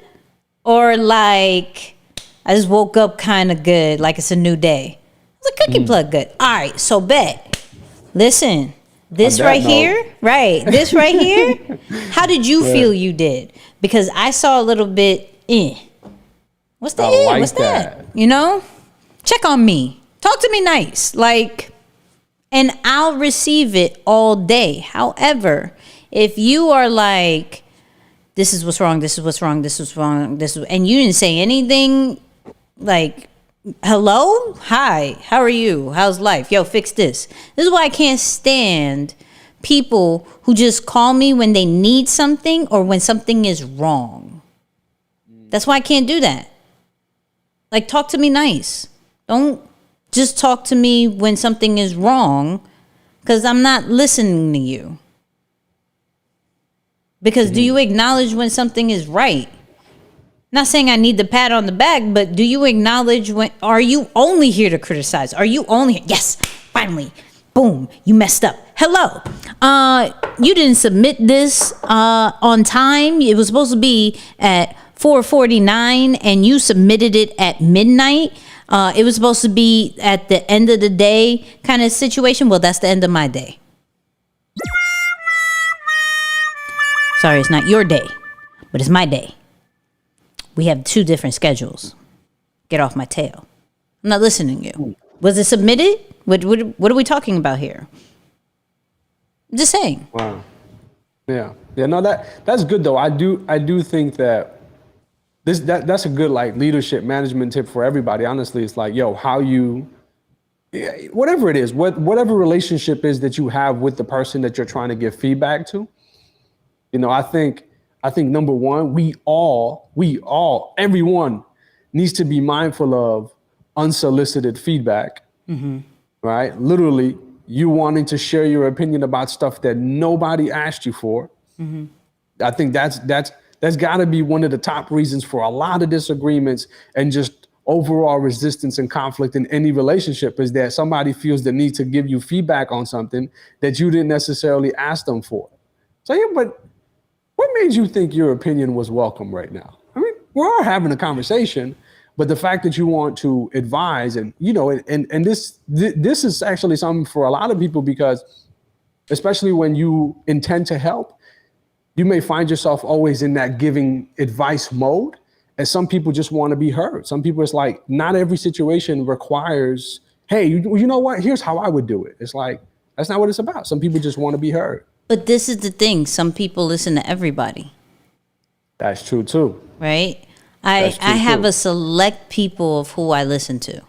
Or like, I just woke up kind of good, like it's a new day? It's a cookie plug good. All right, so bet. Listen, this right here, how did you feel you did? Because I saw a little bit, What's the like What's that? Check on me. Talk to me nice. Like, and I'll receive it all day. However, if you are like, this is what's wrong, this is what's wrong, this is wrong, and you didn't say anything like, hello, hi, how are you, how's life, yo, fix this. This is why I can't stand people who just call me when they need something or when something is wrong. That's why I can't do that. Like, talk to me nice. Don't just talk to me when something is wrong, because I'm not listening to you. Because do you acknowledge when something is right? Not saying I need the pat on the back, but do you acknowledge when, are you only here to criticize? Are you only here? Yes, finally, boom, you messed up. Hello, you didn't submit this on time. It was supposed to be at 4:49 and you submitted it at midnight. It was supposed to be at the end of the day kind of situation. Well, that's the end of my day. Sorry, it's not your day, but it's my day. We have 2 different schedules. Get off my tail. I'm not listening to you. Was it submitted? What are we talking about here? I'm just saying. Wow. Yeah. No, that's good though. I do think that that's a good like leadership management tip for everybody. Honestly, it's like, yo, how you, whatever it is, whatever relationship is that you have with the person that you're trying to give feedback to. You know, I think number one, everyone needs to be mindful of unsolicited feedback, right? Literally, you wanting to share your opinion about stuff that nobody asked you for. I think that's got to be one of the top reasons for a lot of disagreements and just overall resistance and conflict in any relationship, is that somebody feels the need to give you feedback on something that you didn't necessarily ask them for. So yeah, but what made you think your opinion was welcome right now? I mean, we're all having a conversation, but the fact that you want to advise and, you know, and this is actually something for a lot of people, because especially when you intend to help, you may find yourself always in that giving advice mode. And some people just want to be heard. Some people, it's like, not every situation requires, hey, you know what? Here's how I would do it. It's like, that's not what it's about. Some people just want to be heard. But this is the thing. Some people listen to everybody. That's true too. Right? I have a select people of who I listen to.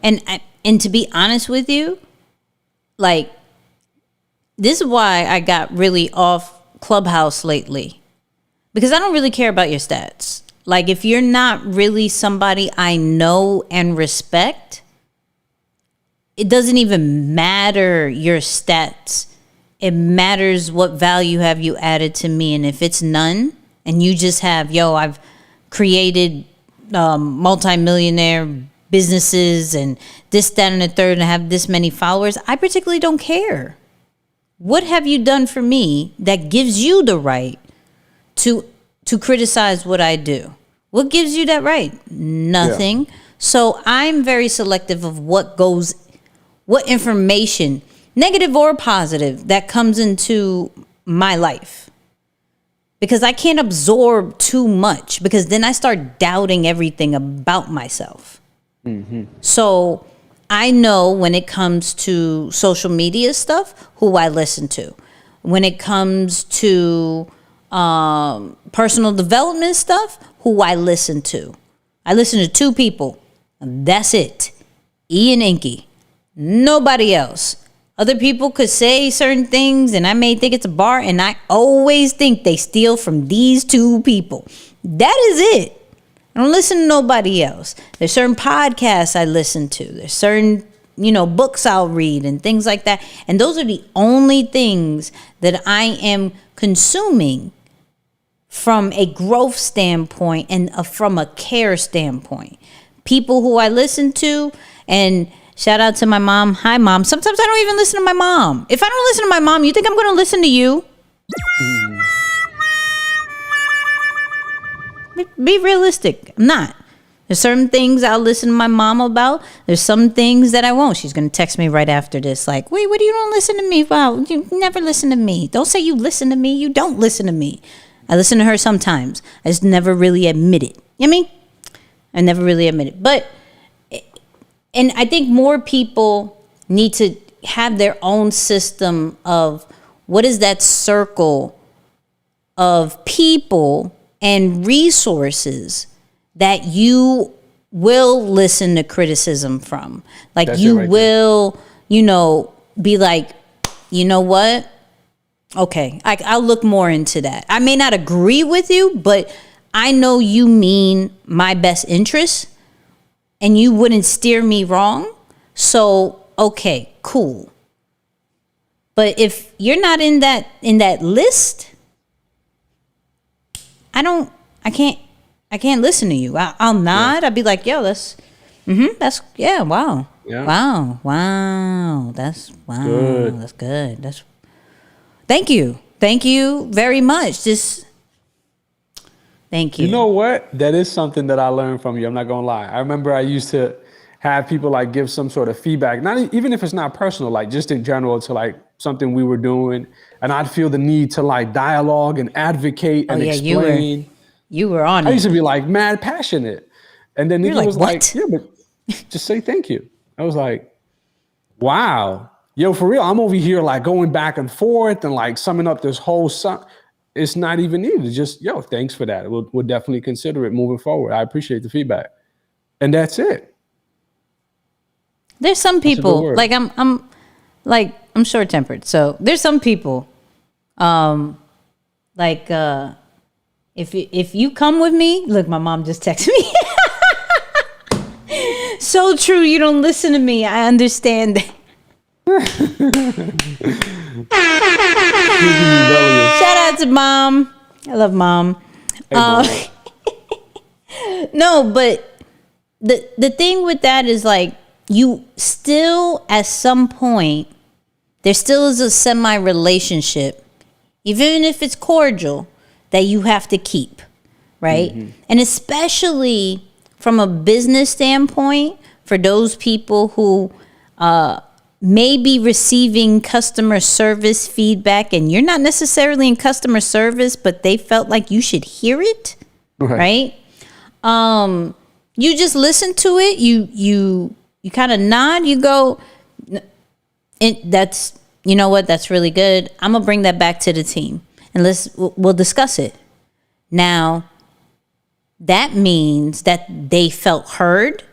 And to be honest with you, like, this is why I got really off Clubhouse lately. Because I don't really care about your stats. Like, if you're not really somebody I know and respect, it doesn't even matter your stats. It matters what value have you added to me. And if it's none, and you just have, yo, I've created multi-millionaire businesses and this, that, and the third, and I have this many followers, I particularly don't care. What have you done for me that gives you the right to criticize what I do? What gives you that right? Nothing. Yeah. So I'm very selective of what information, negative or positive, that comes into my life. Because I can't absorb too much, because then I start doubting everything about myself. So I know when it comes to social media stuff, who I listen to. When it comes to personal development stuff, who I listen to. I listen to 2 people. That's it. E and Inky. Nobody else. Other people could say certain things and I may think it's a bar, and I always think they steal from these 2 people. That is it. I don't listen to nobody else. There's certain podcasts I listen to. There's certain, books I'll read and things like that. And those are the only things that I am consuming from a growth standpoint and from a care standpoint. People who I listen to, and shout out to my mom. Hi, Mom. Sometimes I don't even listen to my mom. If I don't listen to my mom, you think I'm going to listen to you? Be realistic. I'm not. There's certain things I'll listen to my mom about. There's some things that I won't. She's going to text me right after this like, wait, what do you don't listen to me? Wow, you never listen to me. Don't say you listen to me. You don't listen to me. I listen to her sometimes. I just never really admit it. You know what I mean? I never really admit it. But, and I think more people need to have their own system of what is that circle of people and resources that you will listen to criticism from. Like That's you it right will, be like, you know what? Okay, I'll look more into that. I may not agree with you, but I know you mean my best interest and you wouldn't steer me wrong. So, okay, cool. But if you're not in that list, I can't listen to you. I'll nod. I'll be like, yo, wow. Yeah. Wow. That's Good. That's good. Thank you. Thank you very much. Thank you. You know what? That is something that I learned from you. I'm not gonna lie. I remember I used to have people like give some sort of feedback, not even if it's not personal, like just in general to like something we were doing, and I'd feel the need to like dialogue and advocate and explain. You were on I used it. to be like mad passionate, and then Nicky like, was "What?" like, "Yeah, but just say thank you." I was like, "Wow, yo, for real." I'm over here like going back and forth and like summing up this whole song. It's not even needed. Just, yo, thanks for that. We'll definitely consider it moving forward. I appreciate the feedback. And that's it. There's some That's a good people word. like I'm short tempered. So there's some people, if you come with me, look, my mom just texted me. So true. You don't listen to me. I understand that. Shout out to mom. I love mom. Hey, Mom. No, but the thing with that is like you still at some point there still is a semi relationship, even if it's cordial, that you have to keep, right? Mm-hmm. And especially from a business standpoint, for those people who may be receiving customer service feedback and you're not necessarily in customer service, but they felt like you should hear it, right? You just listen to it. You kind of nod. You go, that's, you know what? That's really good. I'm gonna bring that back to the team and we'll discuss it. Now, that means that they felt heard.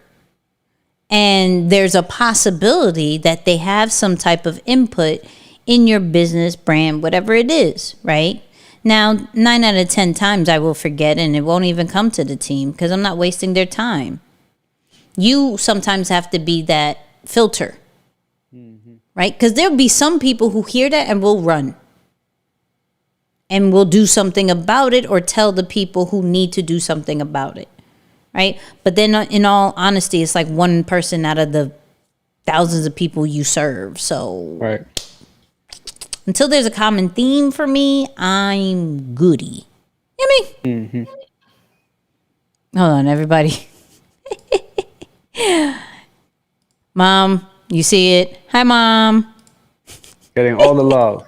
And there's a possibility that they have some type of input in your business, brand, whatever it is, right? Now, 9 out of 10 times I will forget and it won't even come to the team because I'm not wasting their time. You sometimes have to be that filter, right? Because there'll be some people who hear that and will run. And will do something about it or tell the people who need to do something about it. Right? But then in all honesty, it's like one person out of the thousands of people you serve. So Right. Until there's a common theme for me, I'm goody. You know what I mean? Mm-hmm. Hold on, everybody. Mom, you see it? Hi, Mom. Getting all the love.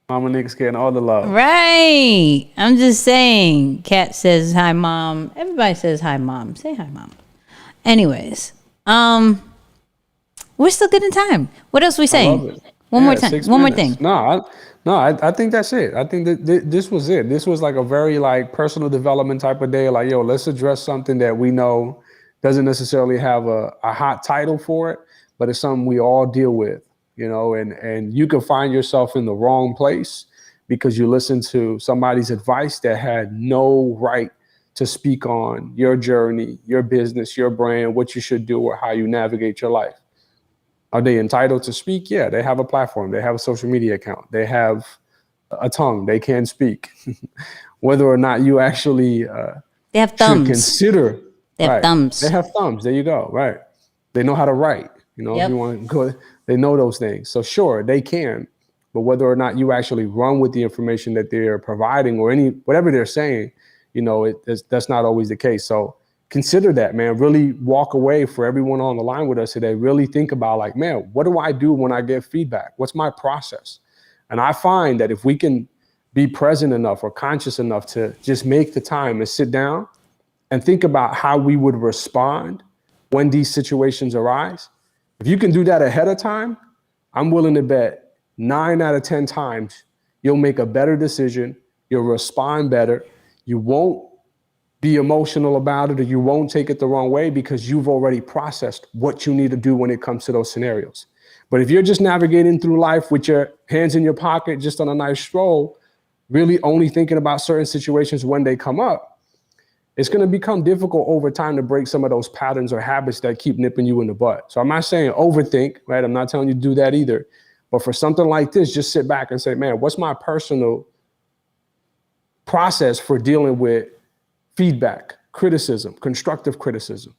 Mama Nick's getting all the love. Right. I'm just saying. Kat says hi, Mom. Everybody says hi, Mom. Say hi, Mom. Anyways, we're still good in time. What else we saying? One more time. 6 One more minutes. thing. I think that's it. I think that this was it. This was like a very like personal development type of day. Like, yo, let's address something that we know doesn't necessarily have a hot title for it, but it's something we all deal with. You know, and you can find yourself in the wrong place because you listened to somebody's advice that had no right to speak on your journey, your business, your brand, what you should do or how you navigate your life. Are they entitled to speak? Yeah, they have a platform. They have a social media account. They have a tongue. They can speak. Whether or not you actually they have thumbs. should consider. They have thumbs. They have thumbs. There you go. Right. They know how to write. You know, if you want to go, they know those things. So sure, they can, but whether or not you actually run with the information that they're providing or whatever they're saying, you know, that's not always the case. So consider that, man. Really walk away for everyone on the line with us today. Really think about like, man, what do I do when I get feedback? What's my process? And I find that if we can be present enough or conscious enough to just make the time and sit down and think about how we would respond when these situations arise, if you can do that ahead of time, I'm willing to bet 9 out of 10 times you'll make a better decision You'll respond better. You won't be emotional about it, or you won't take it the wrong way because you've already processed what you need to do when it comes to those scenarios. But if you're just navigating through life with your hands in your pocket, just on a nice stroll, really only thinking about certain situations when they come up, it's going to become difficult over time to break some of those patterns or habits that keep nipping you in the butt. So I'm not saying overthink, right? I'm not telling you to do that either. But for something like this, just sit back and say, man, what's my personal process for dealing with feedback, criticism, constructive criticism?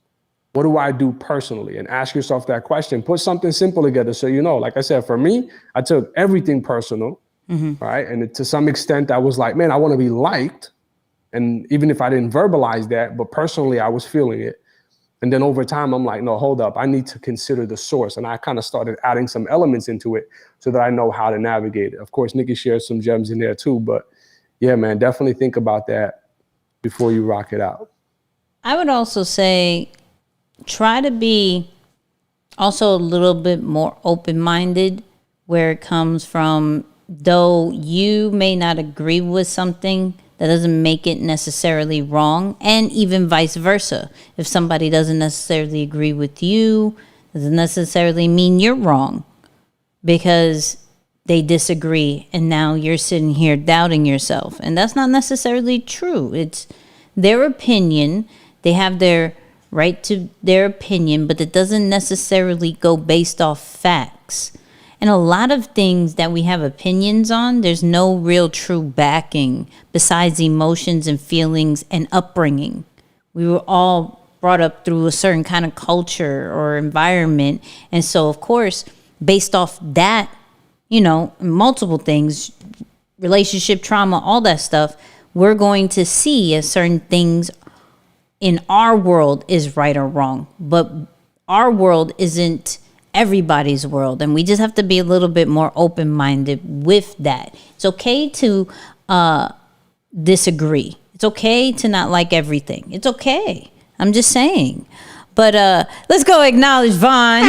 What do I do personally? And ask yourself that question. Put something simple together so you know. Like I said, for me, I took everything personal, right? And to some extent, I was like, man, I want to be liked. And even if I didn't verbalize that, but personally, I was feeling it. And then over time, I'm like, no, hold up. I need to consider the source. And I kind of started adding some elements into it so that I know how to navigate it. Of course, Nicky shares some gems in there too. But yeah, man, definitely think about that before you rock it out. I would also say try to be also a little bit more open-minded where it comes from. Though you may not agree with something, that doesn't make it necessarily wrong, and even vice versa. If somebody doesn't necessarily agree with you, doesn't necessarily mean you're wrong because they disagree, and now you're sitting here doubting yourself. And that's not necessarily true. It's their opinion. They have their right to their opinion, but it doesn't necessarily go based off facts. And a lot of things that we have opinions on, there's no real true backing besides emotions and feelings and upbringing. We were all brought up through a certain kind of culture or environment. And so, of course, based off that, you know, multiple things, relationship trauma, all that stuff, we're going to see as certain things in our world is right or wrong. But our world isn't everybody's world, and we just have to be a little bit more open-minded with that. It's okay to disagree. It's okay to not like everything. It's okay. I'm just saying. But let's go acknowledge Vaughn.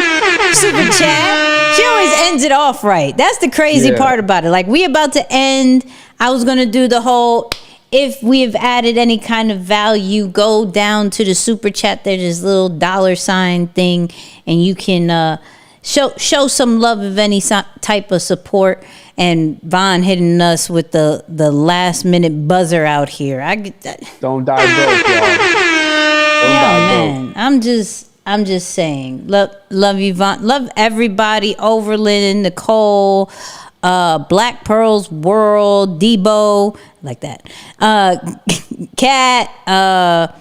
Super chat. She always ends it off right. That's the crazy part about it. Like, we about to end. I was going to do the whole, if we have added any kind of value, go down to the super chat. There's this little $ thing, and you can show some love of any type of support. And Vaughn hitting us with the last minute buzzer out here. I get that. Don't die broke, y'all. Man, I'm just saying. Love you, Vaughn. Love everybody. Overland, Nicole, Black Pearl's World, Debo, like that. Kat,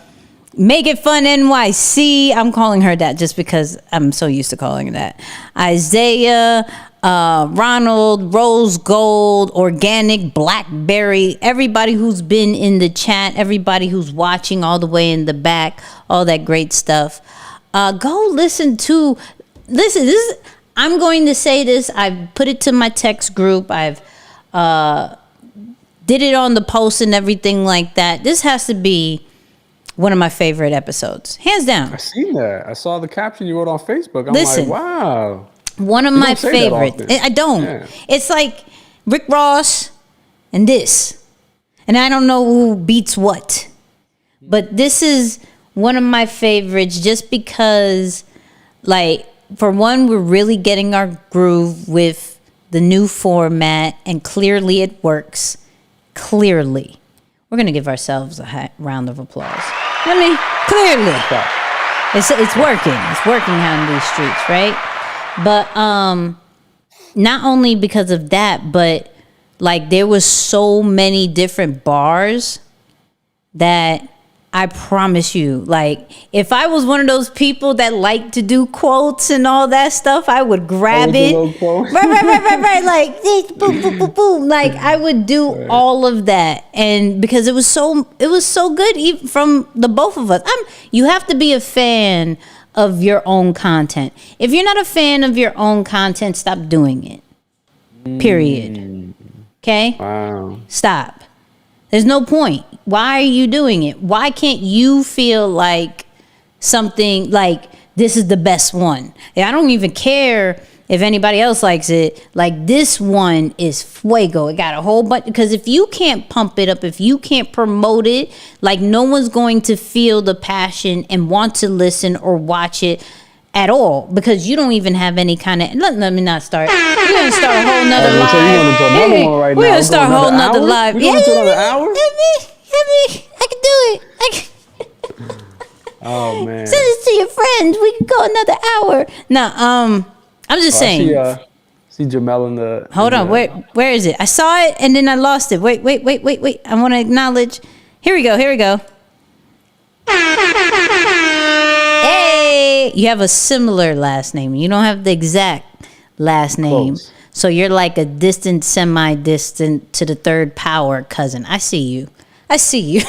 Make It Fun NYC. I'm calling her that just because I'm so used to calling her that. Isaiah, Ronald, Rose Gold, Organic, Blackberry, everybody who's been in the chat, everybody who's watching all the way in the back, all that great stuff. Go listen, this is, I'm going to say this. I've put it to my text group. I've did it on the post and everything like that. This has to be one of my favorite episodes, hands down. I seen that. I saw the caption you wrote on Facebook. I'm Listen, like, wow. One of my favorites. I don't. Yeah. It's like Rick Ross and this. And I don't know who beats what. But this is one of my favorites just because, like, for one, we're really getting our groove with the new format, and clearly it works. Clearly. We're going to give ourselves a round of applause. I mean, clearly. It's working. It's working out in these streets, right? But not only because of that, but like there was so many different bars that I promise you, like if I was one of those people that like to do quotes and all that stuff, I would grab it. Right. Like boom, boom, boom, boom. Like I would do all of that, and because it was so good, even from the both of us. You have to be a fan of your own content. If you're not a fan of your own content, stop doing it. Period. Okay? Wow. Stop. There's no point. Why are you doing it? Why can't you feel like something like this is the best one? I don't even care if anybody else likes it, like this one is fuego. It got a whole bunch, because if you can't pump it up, if you can't promote it, like no one's going to feel the passion and want to listen or watch it at all, because you don't even have any kind of, let me not start. We're going to start a whole nother live. So you want to do another one right now? We're going to start a whole nother live. We're going to another hour? I can do it. Oh, man. Send this to your friends. We can go another hour. Now, I'm just saying. I see Jamel in the... Hold on. Where is it? I saw it and then I lost it. Wait. I want to acknowledge. Here we go. Hey, you have a similar last name. You don't have the exact last name. Close. So you're like a distant, semi-distant to the third power cousin. I see you. It's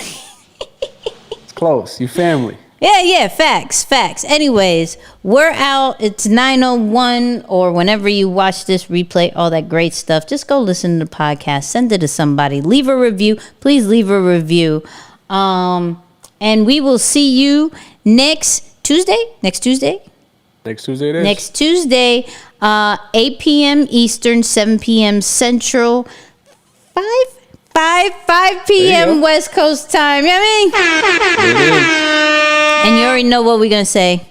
close. You family. Yeah, facts. Anyways, we're out. It's 9:01, or whenever you watch this replay, all that great stuff. Just go listen to the podcast. Send it to somebody. Leave a review. Please leave a review. And we will see you next Tuesday. Next Tuesday it is. Next Tuesday, 8 p.m. Eastern, 7 p.m. Central, 5 p.m. West Coast time. You know what I mean? And you already know what we're going to say.